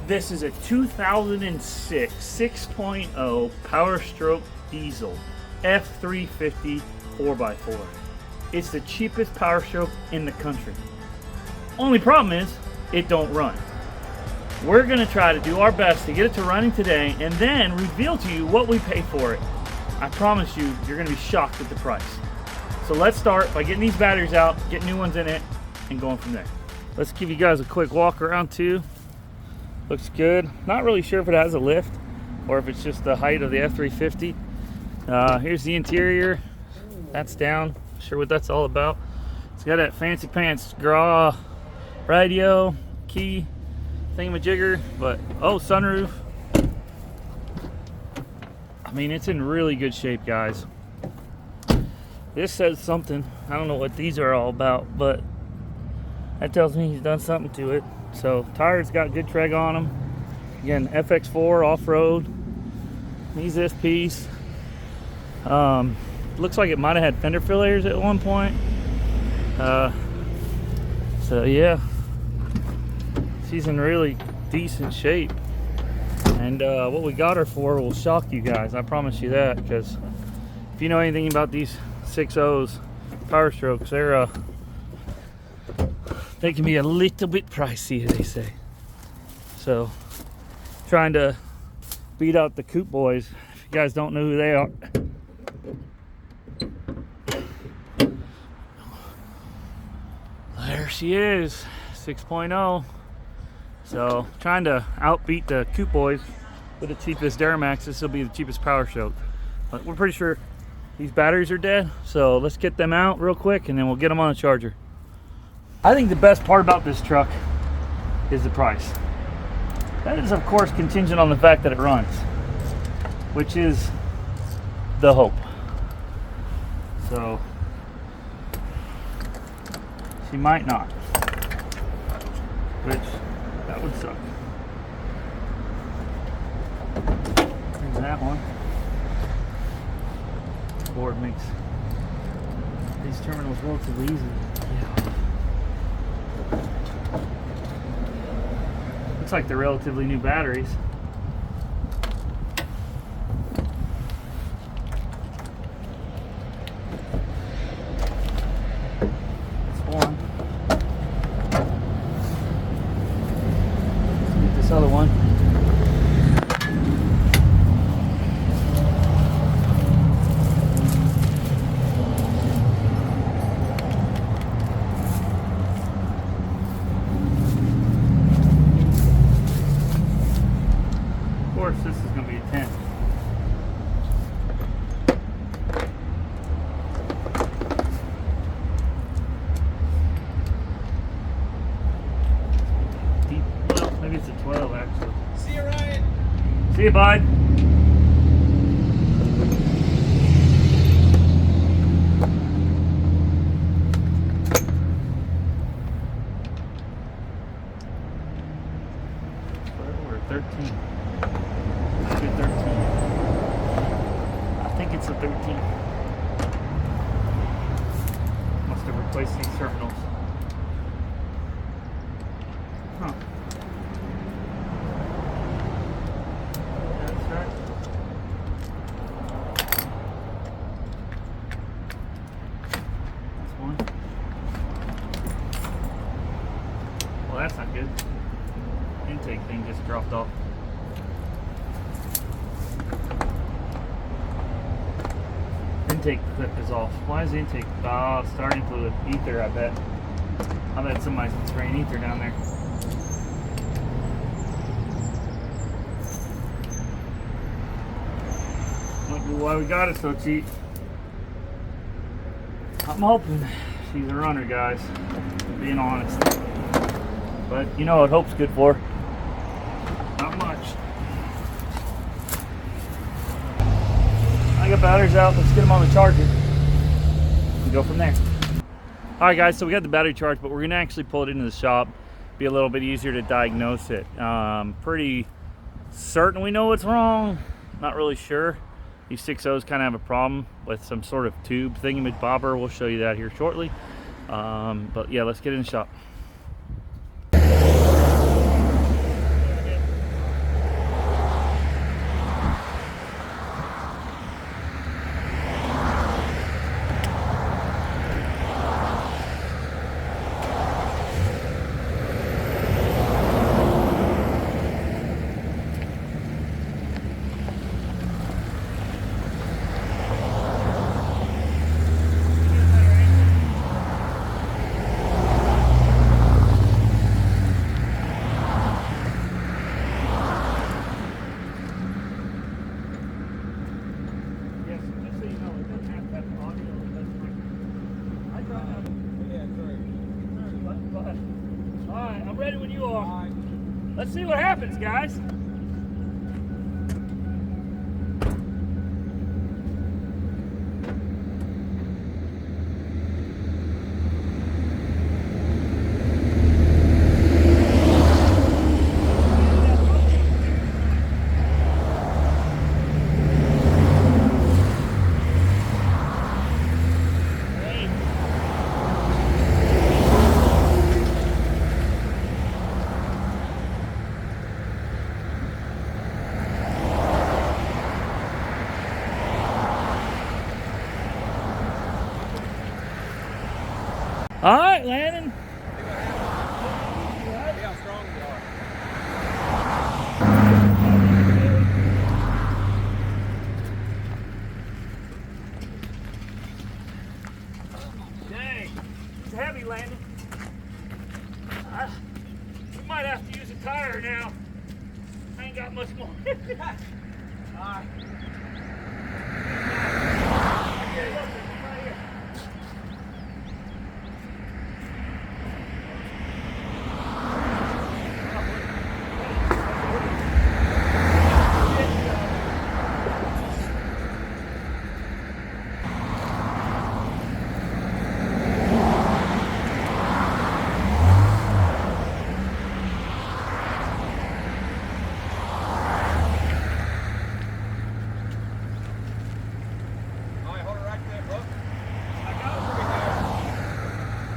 This is a 2006 6.0 POWERSTROKE diesel F350 4x4. It's the cheapest POWERSTROKE in the country. Only problem is, it don't run. We're gonna try to do our best to get it to running today and then reveal to you what we pay for it. I promise you, you're gonna be shocked at the price. So let's start by getting these batteries out, getting new ones in it, and going from there. Let's give you guys a quick walk around too. Looks good. Not really sure if it has a lift or if it's just the height of the F350. Here's the interior. That's down. Not sure what that's all about. It's got that fancy pants radio, key, thingamajigger, but oh, sunroof. I mean, it's in really good shape, guys. This says something. I don't know what these are all about, but that tells me he's done something to it. So tires got good tread on them. Again, FX4 off-road. Needs this piece. Looks like it might have had fender failures at one point. So yeah, she's in really decent shape. And what we got her for will shock you guys. I promise you that, because if you know anything about these 6.0s, POWERSTROKes, they can be a little bit pricey, as they say. So, trying to beat out the Coupe boys. If you guys don't know who they are, there she is, 6.0. So, trying to outbeat the Coupe boys with the cheapest Duramax. This will be the cheapest POWERSTROKE. But we're pretty sure these batteries are dead. So, let's get them out real quick and then we'll get them on the charger. I think the best part about this truck is the price. That is, of course, contingent on the fact that it runs, which is the hope. So, she might not, which, that would suck. There's that one. Board makes these terminals relatively easy. Yeah. Looks like they're relatively new batteries. That's one. Let's get this other one. Of course, this is going to be a 10. Well, maybe it's a 12 actually. See you, Ryan. See you, bud. We're at 13. It's a 13. Must have replaced these terminals. Huh. That's right. That's one. Well, that's not good. Intake thing just dropped off. Intake clip is off. Why is the intake? Oh, starting fluid. Ether, I bet. I bet somebody's spraying ether down there. Might be why we got it so cheap. I'm hoping she's a runner, guys. Being honest. But you know what hope's good for? Not much. I got batteries out. Let's get them on the charger and go from there. All right, guys, so we got the battery charged, but we're gonna actually pull it into the shop. Be a little bit easier to diagnose it. Pretty certain we know what's wrong. Not really sure. These 6.0s kind of have a problem with some sort of tube thingamabobber. We'll show you that here shortly. But yeah, let's get in the shop. Let's see what happens, guys. All right, Landon. See how strong we are. Dang, it's heavy, Landon. We might have to use a tire now. I ain't got much more. All right. Okay, look, come right here.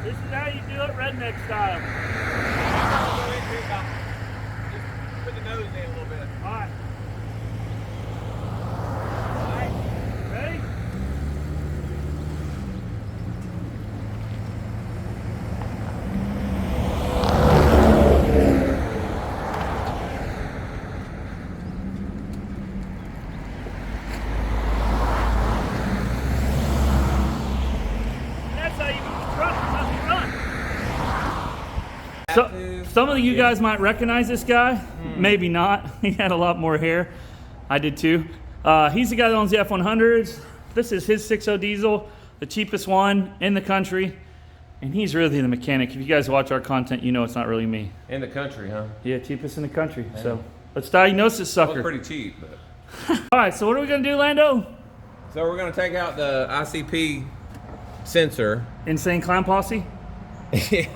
This is how you do it redneck style. Just put the nose in a little bit. All right. All right. Ready? That's how you move the truck. That's how you run. So, some of you guys might recognize this guy, maybe not. He had a lot more hair. I did too. He's the guy that owns the F100s. This is his 6.0 diesel, the cheapest one in the country. And he's really the mechanic. If you guys watch our content, you know it's not really me. In the country, huh? Yeah, cheapest in the country. So let's diagnose this Well, sucker. it's pretty cheap, but. All right, so what are we gonna do, Lando? So we're gonna take out the ICP sensor. Insane Clown Posse? Yeah.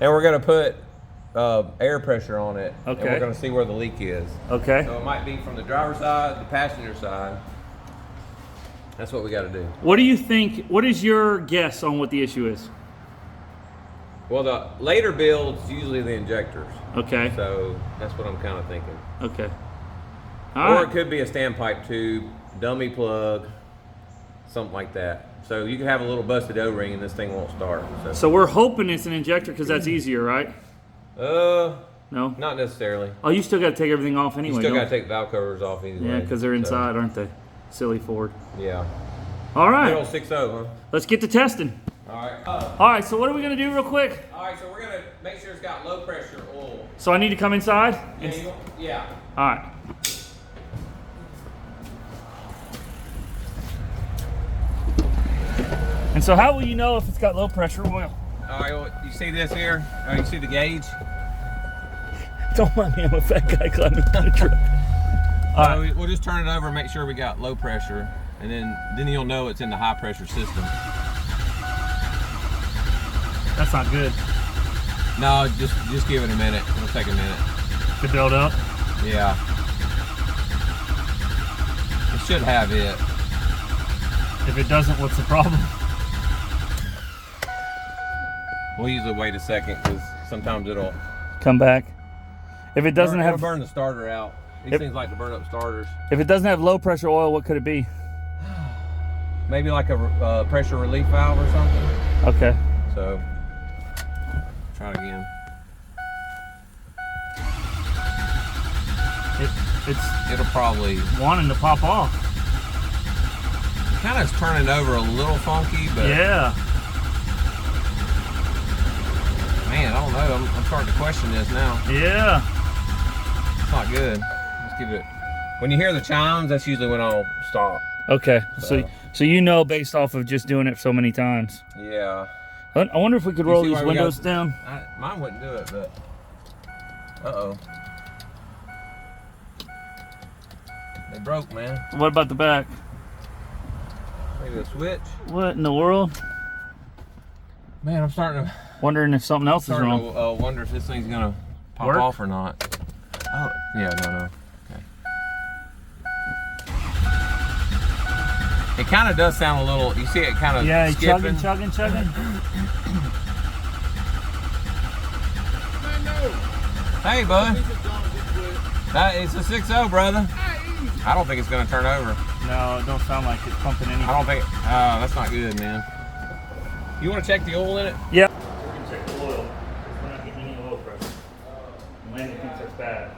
And we're gonna put air pressure on it. Okay. And we're gonna see where the leak is. Okay. So it might be from the driver's side, the passenger side. That's what we gotta do. What do you think, what is your guess on what the issue is? Well, the later builds, usually the injectors. Okay. So that's what I'm kind of thinking. Okay. Or All it right. could be a standpipe tube, dummy plug, something like that. So you can have a little busted O-ring and this thing won't start. So we're hoping it's an injector because that's easier, right? No, No? not necessarily. Oh, you still got to take everything off anyway. You still don't got to take valve covers off anyway. Yeah, because they're so, inside, aren't they? Silly Ford. yeah. All Good right. old 6.0, huh? Let's get to testing. All right. All right, so what are we going to do real quick? All right, so we're going to make sure it's got low pressure oil. So I need to come inside? Yeah. All right. And so how will you know if it's got low pressure oil? All right, well, you see this here? Oh, you see the gauge? Don't mind me, I'm a fat guy climbing on a truck. All So right. we'll just turn it over and make sure we got low pressure, and then you'll know it's in the high pressure system. That's not good. No, just give it a minute. It'll take a minute. To build up. Yeah. It should have it. If it doesn't, what's the problem? We'll usually wait a second because sometimes it'll Come back. If it doesn't it'll have burn the starter out. These things like to burn up starters. if it doesn't have low pressure oil, what could it be? Maybe like a pressure relief valve or something. Okay. So try it again. It'll probably wanting to pop off. kind of is turning over a little funky, but Yeah. man, I don't know. I'm starting to question this now. Yeah. It's not good. Let's give it. When you hear the chimes, that's usually when I'll stop. Okay. So you know based off of just doing it so many times. Yeah. I wonder if we could roll see these why we windows got- down. Mine wouldn't do it, but uh-oh. They broke, man. What about the back? Maybe a switch. What in the world? Man, I'm starting to Wondering if something else is wrong. wonder if this thing's gonna pop Work? off or not. Oh, yeah, no. Okay. It kind of does sound a little. You see it kind of Yeah, skipping. chugging. Hey, bud. It's a 6.0, brother. I don't think it's gonna turn over. No, it don't sound like it's pumping anything. I don't think. That's not good, man. You want to check the oil in it? Yep. We're gonna check the oil. We're not getting any oil pressure. Landon thinks that's bad.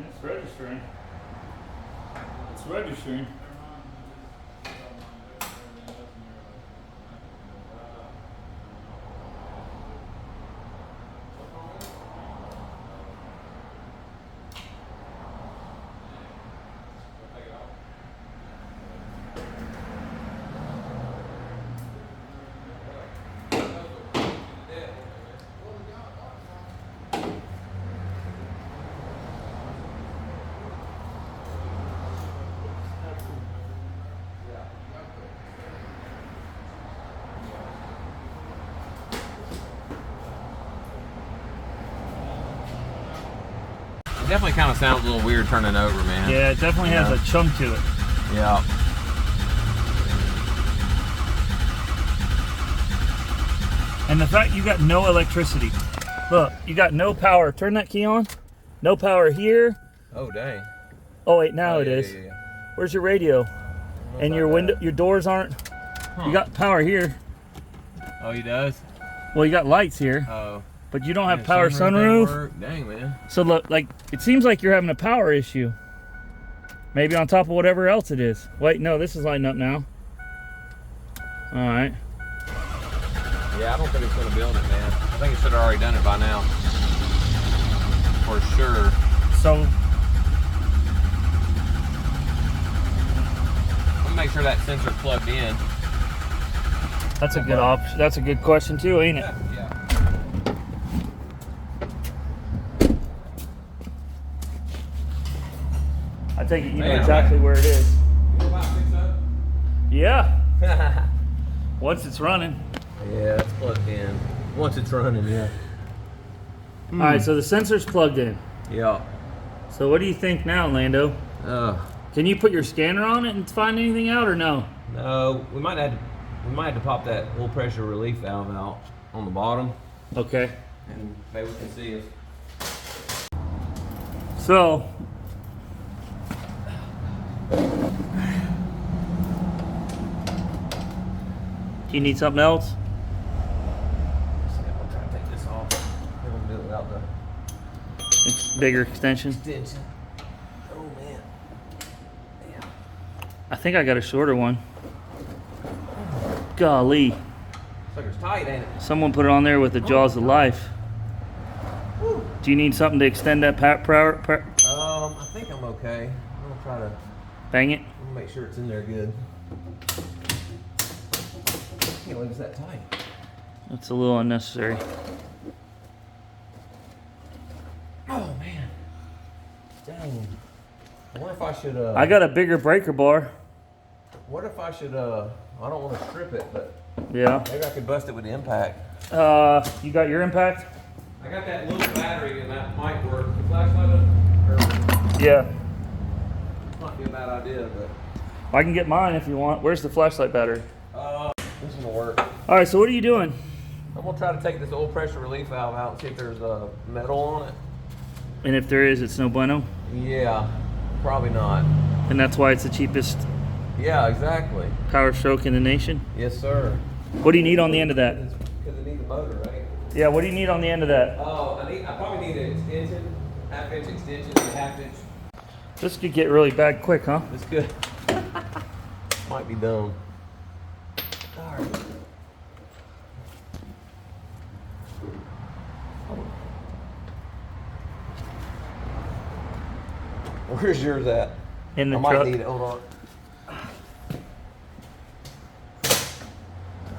It's registering. It's registering. It definitely kind of sounds a little weird turning over, man. Yeah, it definitely has a chunk to it. Yeah. And the fact you got no electricity. Look, you got no power. Turn that key on. No power here. Oh, dang. Oh wait, now it is. Yeah. Where's your radio? And your window, your doors aren't. You got power here. Oh, he does? Well, you got lights here, Oh. but you don't have power sunroof. Dang, man. So look, like it seems like you're having a power issue. Maybe on top of whatever else it is. Wait, no, this is lighting up now. All right. Yeah, I don't think it's going to build it, man. I think it should have already done it by now. For sure. So Let me make sure that sensor's plugged in. that's a good option. That's a good question too, ain't it? Yeah. I take it you know exactly where it is. You know about 6.0? Yeah. Once it's running. Yeah, it's plugged in. Once it's running, yeah. All right, so the sensor's plugged in. Yeah. So what do you think now, Lando? Can you put your scanner on it and find anything out, or no? No, we might have to pop that low pressure relief valve out on the bottom, Okay. and maybe we can see it. So do you need something else? I'm trying to take this off. We're gonna do it without the Bigger extension. extension. Oh man. Yeah. I think I got a shorter one. Golly. Sucker's tight, ain't it? Someone put it on there with the jaws of life. Woo. Do you need something to extend that power? I think I'm okay. I'm gonna try to Bang it. make sure it's in there good. Can't believe it's that tight. That's a little unnecessary. Oh man. Dang. I wonder if I should I got a bigger breaker bar. what if I should I don't want to strip it, but Yeah. maybe I could bust it with the impact. You got your impact? I got that little battery and that might work. The flashlight up? Yeah. Might be a bad idea, but I can get mine if you want. Where's the flashlight battery? this is gonna work. All right, so what are you doing? I'm gonna try to take this oil pressure relief valve out and see if there's metal on it. And if there is, it's no bueno. Yeah, probably not. And that's why it's the cheapest Yeah, exactly. power stroke in the nation. Yes, sir. What do you need on the end of that? Because it needs a motor, right? Yeah, what do you need on the end of that? Oh, I probably need an extension, half-inch extension, and a half-inch. This could get really bad quick, huh? That's good. Might be dumb. All right. Where's yours at? In the I might truck. need it. Hold on.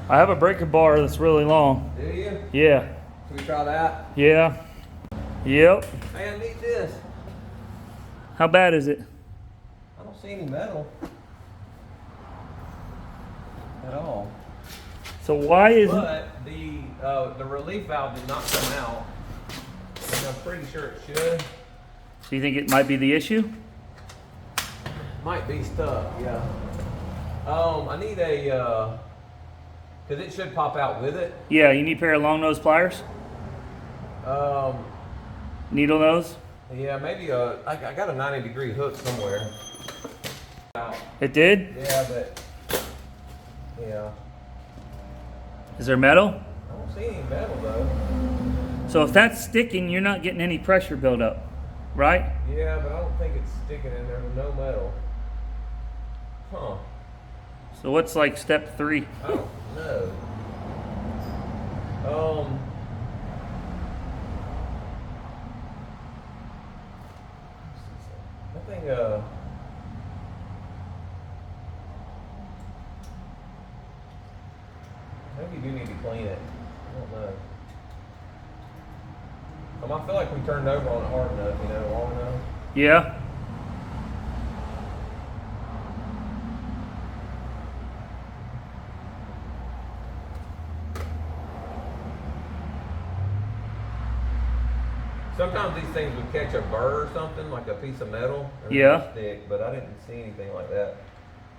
I have a breaker bar that's really long. Do you? Yeah. Can we try that? Yeah. Yep. Hey, I need this. How bad is it? I don't see any metal at all. So why isn't... But the relief valve did not come out. And I'm pretty sure it should. So you think it might be the issue? Might be stuck, yeah. I need a, cause it should pop out with it. Yeah, you need a pair of long nose pliers? Needle nose? Yeah, maybe I got a 90-degree hook somewhere. It did? Yeah, but, yeah. Is there metal? I don't see any metal though. So if that's sticking, you're not getting any pressure buildup, right? Yeah, but I don't think it's sticking in there with no metal. Huh. So what's like step 3? I don't know. I think maybe you do need to clean it. I don't know. I feel like we turned over on it hard enough, you know, long enough. Yeah. Sometimes these things would catch a burr or something, like a piece of metal. And Yeah. stick, but I didn't see anything like that.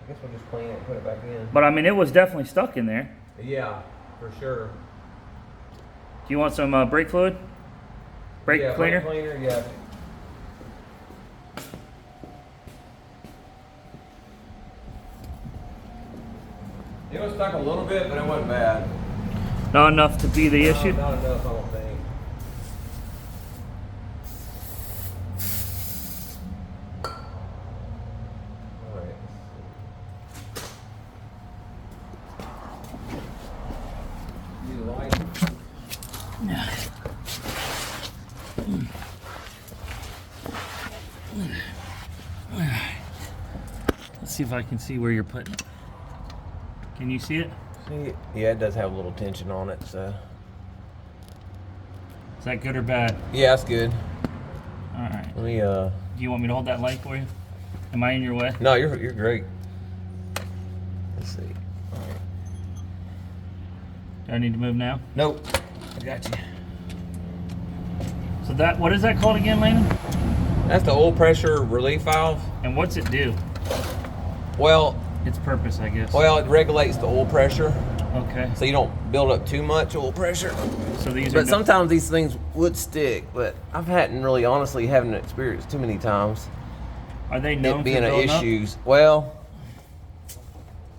I guess we'll just clean it and put it back in. But I mean, it was definitely stuck in there. Yeah, for sure. Do you want some brake fluid? Brake Yeah, cleaner? brake cleaner, yeah. It was stuck a little bit, but it wasn't bad. Not enough to be the issue? Not enough, I don't think. Alright. Need a light? Let's see if I can see where you're putting it. Can you see it? Yeah, it does have a little tension on it, so. Is that good or bad? Yeah, that's good. All right. Let me, Do you want me to hold that light for you? Am I in your way? No, you're great. Let's see. All right. Do I need to move now? Nope. I got you. So that, what is that called again, Landon? That's the oil pressure relief valve. And what's it do? Well, Its purpose, I guess. it regulates the oil pressure, Okay. so you don't build up too much oil pressure. So these are But sometimes these things would stick, but I've hadn't really, honestly, haven't experienced too many times are they known it being for an building up? issues. Well,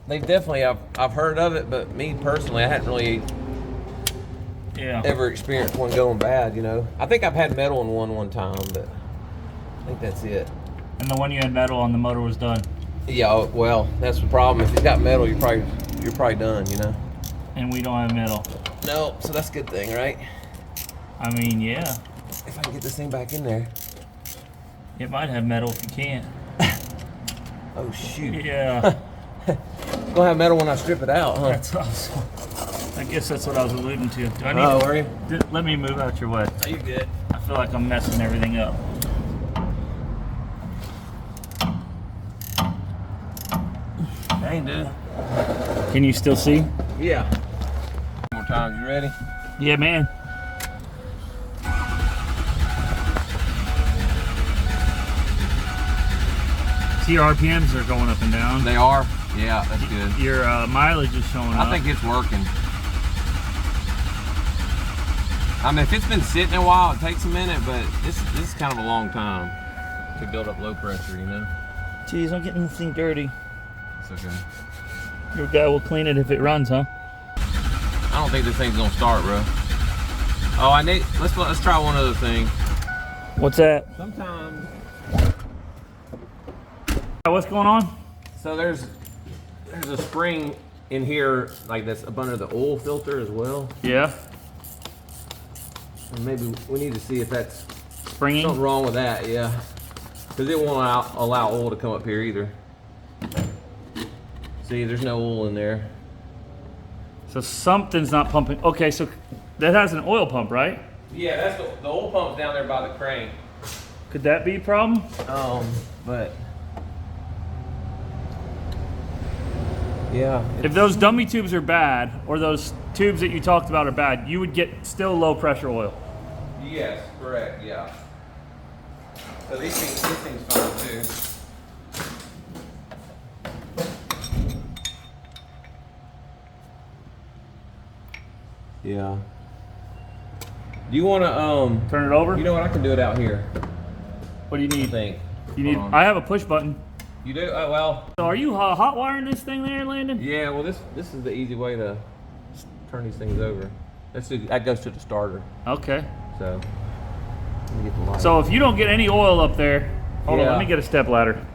they've definitely, I've heard of it, but me personally, I hadn't really Yeah. ever experienced one going bad, you know. I think I've had metal in one time, but I think that's it. And the one you had metal on the motor was done. Yeah, well, that's the problem. If it's got metal, you're probably done, you know. And we don't have metal. No, so that's a good thing, right? I mean, yeah. If I can get this thing back in there. It might have metal if you can't. Oh shoot. Yeah. It's gonna have metal when I strip it out, huh? That's awesome. I guess that's what I was alluding to. Do I need Oh, to, are you? let me move out your way. Are you good? I feel like I'm messing everything up. Dang, dude. Can you still see? Yeah. One more time, you ready? Yeah, man. See, your RPMs are going up and down. They are? Yeah, that's good. Your mileage is showing up. I think it's working. I mean, if it's been sitting a while, it takes a minute, but this is kind of a long time to build up low pressure, you know? Jeez, I'm getting this thing dirty. It's okay. Your guy will clean it if it runs, huh? I don't think this thing's gonna start, bro. Oh, let's try one other thing. What's that? Sometimes. What's going on? So there's a spring in here, like that's up under the oil filter as well. Yeah. And maybe we need to see if that's Springing? something wrong with that, yeah. Because it won't allow oil to come up here either. See, there's no oil in there. So something's not pumping. Okay, so that has an oil pump, right? Yeah, that's the oil pump's down there by the crank. Could that be a problem? But yeah. If those dummy tubes are bad, or those tubes that you talked about are bad, you would get still low pressure oil. Yes, correct. Yeah. So this thing's fine too. Yeah. Do you want to turn it over? You know what? I can do it out here. What do you need? I think. You need. I have a push button. You do? Oh well. So are you hot wiring this thing there, Landon? Yeah. Well, this is the easy way to turn these things over. That goes to the starter. Okay. So let me get the light. So if you don't get any oil up there, hold on. Let me get a step ladder.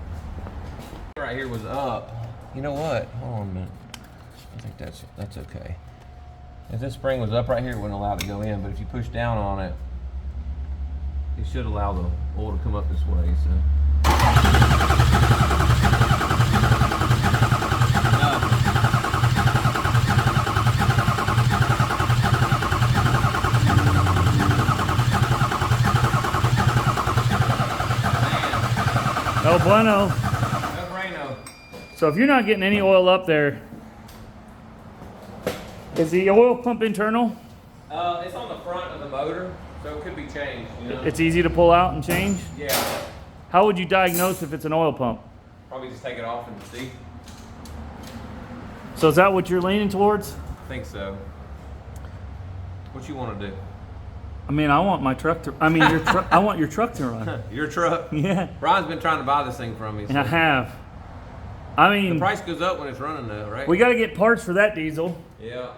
Right here was up. You know what? Hold on a minute. I think that's okay. If this spring was up right here, it wouldn't allow it to go in. But if you push down on it, it should allow the oil to come up this way. So. No bueno. No bueno. So if you're not getting any oil up there, is the oil pump internal? It's on the front of the motor, so it could be changed. You know? It's easy to pull out and change? Yeah. How would you diagnose if it's an oil pump? Probably just take it off and see. So is that what you're leaning towards? I think so. What you want to do? I mean, I want my truck to. I mean, your truck. I want your truck to run. Your truck? Yeah. Ryan's been trying to buy this thing from me. So. I have. I mean, the price goes up when it's running, though, right? We got to get parts for that diesel. Yeah.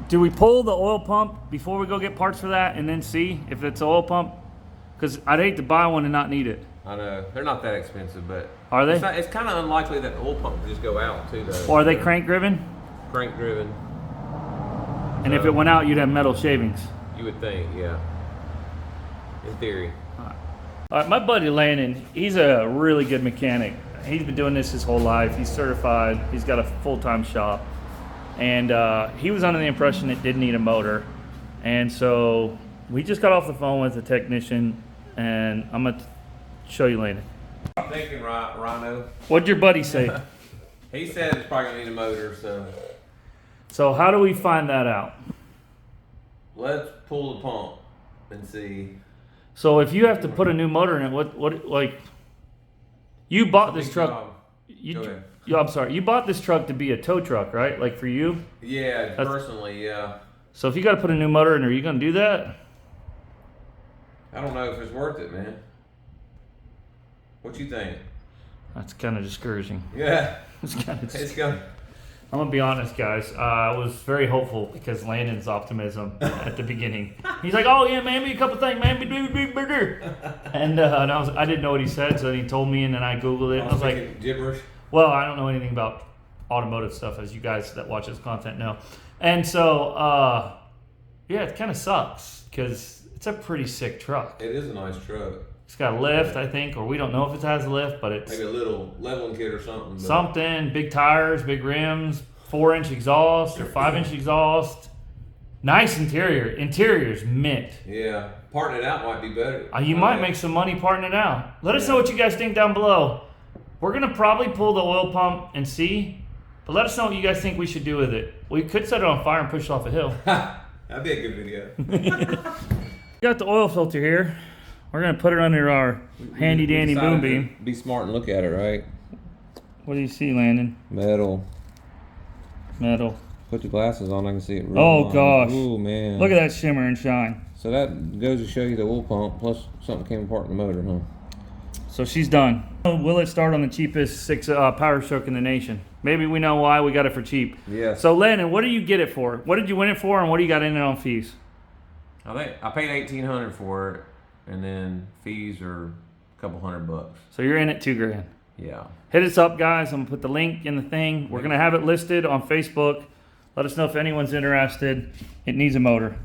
Do we pull the oil pump before we go get parts for that, and then see if it's an oil pump? Because I'd hate to buy one and not need it. I know they're not that expensive, but are they? It's kind of unlikely that the oil pump will just go out too, though. Or are they crank driven? Crank driven. And if it went out, you'd have metal shavings. You would think, yeah. In theory. All right, my buddy Landon, he's a really good mechanic. He's been doing this his whole life. He's certified. He's got a full-time shop. And he was under the impression it didn't need a motor. And so we just got off the phone with a technician, and I'm going to show you Landon. I'm thinking Rhino. What'd your buddy say? He said it's probably going to need a motor, so. So how do we find that out? Let's pull the pump and see. So if you have to put a new motor in it, what like, you bought this truck. I'm sorry. You bought this truck to be a tow truck, right? Like for you? Yeah, personally, yeah. So if you got to put a new motor in, are you going to do that? I don't know if it's worth it, man. What you think? That's kind of discouraging. Yeah. It's kind of. It's going. I'm gonna be honest, guys. I was very hopeful because Landon's optimism at the beginning. He's like, "Oh yeah, man, me a couple things, man, and I didn't know what he said, so then he told me, and then I googled it. And I was like, gibberish. Well, I don't know anything about automotive stuff, as you guys that watch this content know, and so yeah, it kind of sucks because it's a pretty sick truck. It is a nice truck. It's got a lift, I think, or we don't know if it has a lift, but it's maybe a little leveling kit or something. But. Something, big tires, big rims, 4-inch exhaust or 5-inch exhaust. Nice interior. Interior's mint. Yeah, parting it out might be better. You might make some money parting it out. Let us know what you guys think down below. We're going to probably pull the oil pump and see, but let us know what you guys think we should do with it. We could set it on fire and push it off a hill. That'd be a good video. Got the oil filter here. We're going to put it under our handy dandy boom beam. Be smart and look at it, right? What do you see, Landon? Metal. Put the glasses on, I can see it. Oh, gosh. Ooh, man. Look at that shimmer and shine. So that goes to show you the oil pump, plus something came apart in the motor, huh? So she's done. Will it start on the cheapest PowerStroke in the nation? Maybe we know why we got it for cheap. Yeah. So Landon, what do you get it for? What did you win it for, and what do you got in it on fees? I paid $1,800 for it, and then fees are a couple $100. So you're in it $2,000. Yeah. Hit us up, guys. I'm gonna put the link in the thing. We're gonna have it listed on Facebook. Let us know if anyone's interested. It needs a motor.